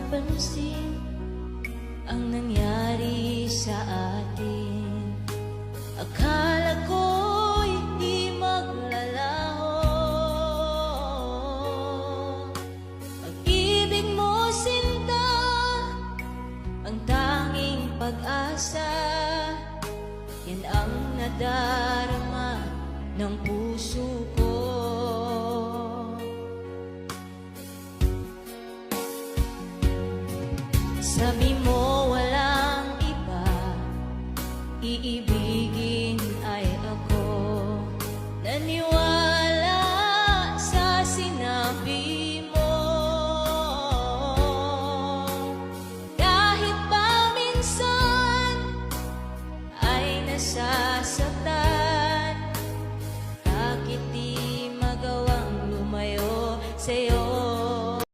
napansin ang nangyari sa atin. Akala ko'y di maglalaho. Pag-ibig mo, sinta, ang tanging pag-asa. Yan ang nadarama ng puso ko. Sabi mo walang iba, iibigin ay ako. Naniwala